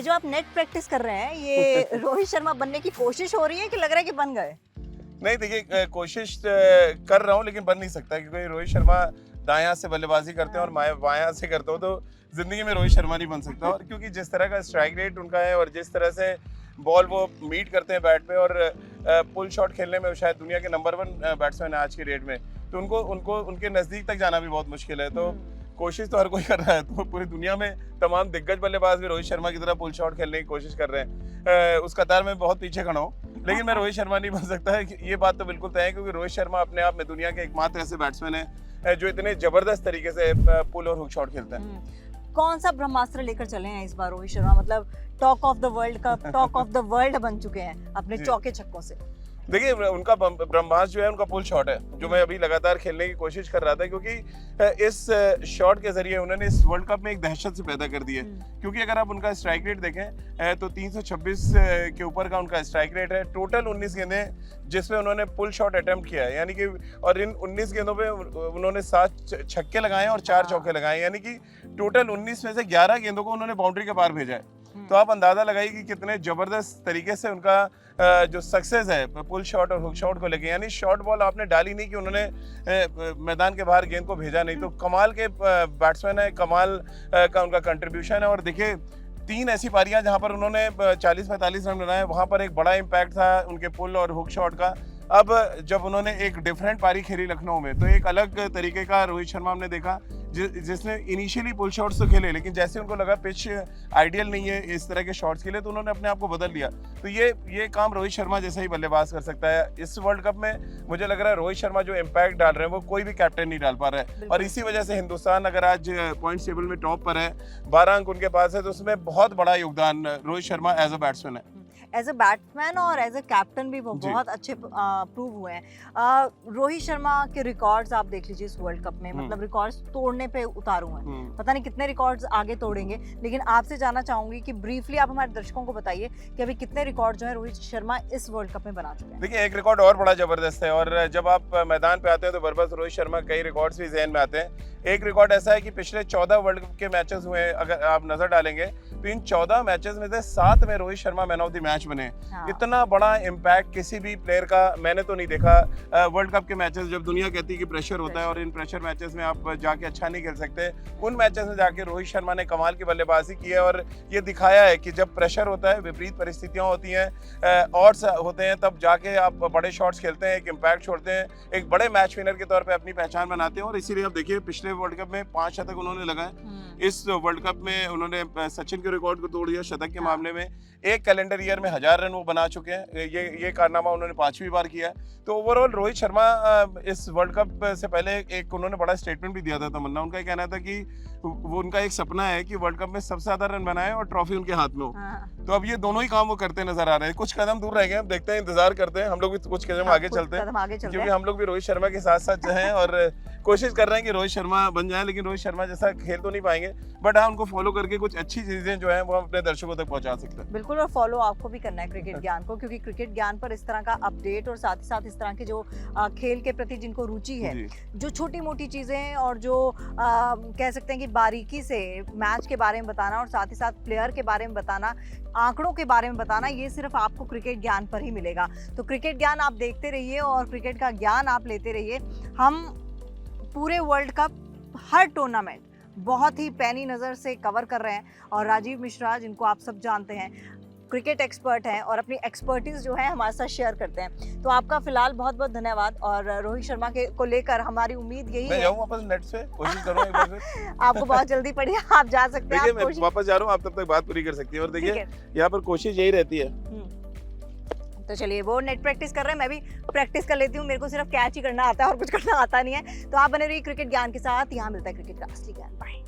ये जो आप नेट प्रैक्टिस कर रहे हैं ये रोहित शर्मा बनने की कोशिश हो रही है कि लग रहा है कि बन गए? नहीं देखिए, कोशिश कर रहा हूँ लेकिन बन नहीं सकता, क्योंकि रोहित शर्मा दाएं हाथ से बल्लेबाजी करते हैं और बाएं हाथ से करते हो तो जिंदगी में रोहित शर्मा नहीं बन सकता। और क्योंकि जिस तरह का स्ट्राइक रेट उनका है और जिस तरह से बॉल वो मीट करते हैं बैट पे, और पुल शॉट खेलने में शायद दुनिया के नंबर 1 बैट्समैन है आज की डेट में, तो उनको उनके नज़दीक तक जाना भी बहुत मुश्किल है। तो कोशिश तो हर कोई कर रहा है, तो पूरी दुनिया में तमाम दिग्गज बल्लेबाज भी रोहित शर्मा की तरह पुल शॉट खेलने की कोशिश कर रहे हैं। उस कतार में बहुत पीछे खड़ा हूँ, लेकिन मैं रोहित शर्मा नहीं बन सकता है, ये बात तो बिल्कुल तय है, क्योंकि रोहित शर्मा अपने आप में दुनिया के एकमात्र ऐसे बैट्समैन है जो इतने जबरदस्त तरीके से पुल और हुक शॉट खेलते हैं। कौन सा ब्रह्मास्त्र लेकर चले हैं इस बार रोहित शर्मा? मतलब टॉक ऑफ द वर्ल्ड का टॉक ऑफ द वर्ल्ड बन चुके हैं अपने चौके छक्कों से। देखिए, उनका ब्रह्मास्त्र जो है उनका पुल शॉट है, जो मैं अभी लगातार खेलने की कोशिश कर रहा था, क्योंकि इस शॉट के जरिए उन्होंने इस वर्ल्ड कप में एक दहशत से पैदा कर दी है। क्योंकि अगर आप उनका स्ट्राइक रेट देखें तो 326 के ऊपर का उनका स्ट्राइक रेट है। टोटल 19 गेंदें जिसमें उन्होंने पुल शॉट अटेम्प्ट किया है, यानी कि, और इन 19 गेंदों पे उन्होंने 7 छक्के लगाए और 4 चौके लगाए, यानी कि टोटल 19 में से 11 गेंदों को उन्होंने बाउंड्री के पार भेजा है। तो आप अंदाजा लगाइए कि कितने जबरदस्त तरीके से उनका जो सक्सेस है पुल शॉट और हुक शॉट को लेके, यानी शॉर्ट बॉल आपने डाली नहीं कि उन्होंने मैदान के बाहर गेंद को भेजा नहीं। तो कमाल के बैट्समैन है, कमाल का उनका कंट्रीब्यूशन है। और देखिए, 3 ऐसी पारियां जहां पर उन्होंने 40-45 रन बनाए, वहां पर एक बड़ा इम्पैक्ट था उनके पुल और हुक शॉट का। अब जब उन्होंने एक डिफरेंट पारी खेली लखनऊ में, तो एक अलग तरीके का रोहित शर्मा हमने देखा, जिसने इनिशियली पुल शॉट्स तो खेले, लेकिन जैसे उनको लगा पिच आइडियल नहीं है इस तरह के शॉट्स के लिए, तो उन्होंने अपने आप को बदल लिया। तो ये काम रोहित शर्मा जैसा ही बल्लेबाज कर सकता है। इस वर्ल्ड कप में मुझे लग रहा है रोहित शर्मा जो इम्पैक्ट डाल रहे हैं वो कोई भी कैप्टन नहीं डाल पा रहा है, और इसी वजह से हिंदुस्तान अगर आज पॉइंट्स टेबल में टॉप पर है, 12 अंक उनके पास है, तो उसमें बहुत बड़ा योगदान Rohit Sharma as a batsman है। एज अ बैट्समैन और एज अ कैप्टन भी वो बहुत अच्छे प्रूव हुए हैं। रोहित शर्मा के रिकॉर्ड्स आप देख लीजिए इस वर्ल्ड कप में, मतलब रिकॉर्ड्स तोड़ने पे उतारू हैं। पता नहीं कितने रिकॉर्ड्स आगे तोड़ेंगे, लेकिन आपसे जानना चाहूंगी कि ब्रीफली आप हमारे दर्शकों को बताइए कि अभी कितने रिकॉर्ड जो है रोहित शर्मा इस वर्ल्ड कप में बना चुके हैं। देखिए, एक रिकॉर्ड और बड़ा जबरदस्त है, और जब आप मैदान पे आते हैं तो बरबस रोहित शर्मा कई रिकॉर्ड्स भी ज़हन में आते हैं। एक रिकॉर्ड ऐसा है कि पिछले 14 वर्ल्ड कप के मैचेस हुए, अगर आप नजर डालेंगे तो इन 14 मैचेस में से 7 में Rohit Sharma man of the match बने। इतना बड़ा इम्पैक्ट किसी भी प्लेयर का मैंने तो नहीं देखा। वर्ल्ड कप के मैचेस, जब दुनिया कहती है कि प्रेशर होता है और इन प्रेशर मैचेस में आप जाके अच्छा नहीं खेल सकते, उन मैचेस में जाके रोहित शर्मा ने कमाल की बल्लेबाजी की है, और ये दिखाया है कि जब प्रेशर होता है, विपरीत परिस्थितियां होती हैं, ऑड्स होते हैं, तब जाके आप बड़े शॉट्स खेलते हैं, एक इम्पैक्ट छोड़ते हैं, एक बड़े मैच विनर के तौर पर अपनी पहचान बनाते हैं। और इसीलिए आप देखिए, पिछले वर्ल्ड कप में 5 शतक उन्होंने लगाए। इस वर्ल्ड कप में उन्होंने सचिन के रिकॉर्ड को तोड़ दिया शतक के मामले में। एक कैलेंडर ईयर में 1000 रन वो बना चुके हैं। ये कारनामा उन्होंने 5वीं बार किया है। तो ओवरऑल रोहित शर्मा इस वर्ल्ड कप से पहले एक उन्होंने बड़ा स्टेटमेंट भी दिया था तमन्ना। उनका कहना था कि वो उनका एक सपना है कि वर्ल्ड कप में सबसे ज्यादा रन बनाए और ट्रॉफी उनके हाथ में हो। तो अब ये दोनों ही काम वो करते नजर आ रहे हैं। कुछ कदम दूर रह गए, हम देखते हैं, इंतजार करते हैं, हम लोग भी कुछ कदम आगे चलते हैं, क्योंकि हम लोग भी रोहित शर्मा के साथ साथ जो हैं और कोशिश कर रहे हैं कि रोहित शर्मा बन जाए, लेकिन रोहित शर्मा जैसा खेल तो नहीं पाएंगे, बट हाँ उनको फॉलो करके कुछ अच्छी चीजें जो है वो हम अपने दर्शकों तक पहुंचा सकते हैं। बिल्कुल, और फॉलो आपको भी करना है क्रिकेट ज्ञान को, क्योंकि क्रिकेट ज्ञान पर इस तरह का अपडेट और साथ ही साथ इस तरह के जो खेल के प्रति जिनको रुचि है, जो छोटी मोटी चीजें और जो कह सकते हैं कि बारीकी से मैच के बारे में बताना और साथ ही साथ प्लेयर के बारे में बताना, आंकड़ों के बारे में बताना, ये सिर्फ आपको क्रिकेट ज्ञान पर ही मिलेगा। तो क्रिकेट ज्ञान आप देखते रहिए और क्रिकेट का ज्ञान आप लेते रहिए। हम पूरे वर्ल्ड कप, हर टूर्नामेंट बहुत ही पैनी नज़र से कवर कर रहे हैं, और राजीव मिश्रा, जिनको आप सब जानते हैं, क्रिकेट एक्सपर्ट हैं और अपनी एक्सपर्टीज जो है हमारे साथ शेयर करते हैं। तो आपका फिलहाल बहुत बहुत धन्यवाद। और रोहित शर्मा को लेकर हमारी उम्मीद यही है, वापस नेट से कोशिश करूं एक बार फिर। आपको बहुत जल्दी पड़ी, आप जा सकते हैं। मैं वापस जा रहा हूं, आप तब तक बात पूरी कर सकती हैं। और देखिए, यहाँ पर कोशिश यही रहती है। तो चलिए, वो नेट प्रैक्टिस कर रहे हैं, मैं भी प्रैक्टिस कर लेती हूँ। मेरे को सिर्फ कैच ही करना आता है और कुछ करना आता नहीं है। तो आप बने रहिए क्रिकेट ज्ञान के साथ, यहाँ मिलता है क्रिकेट का असली ज्ञान। बाय।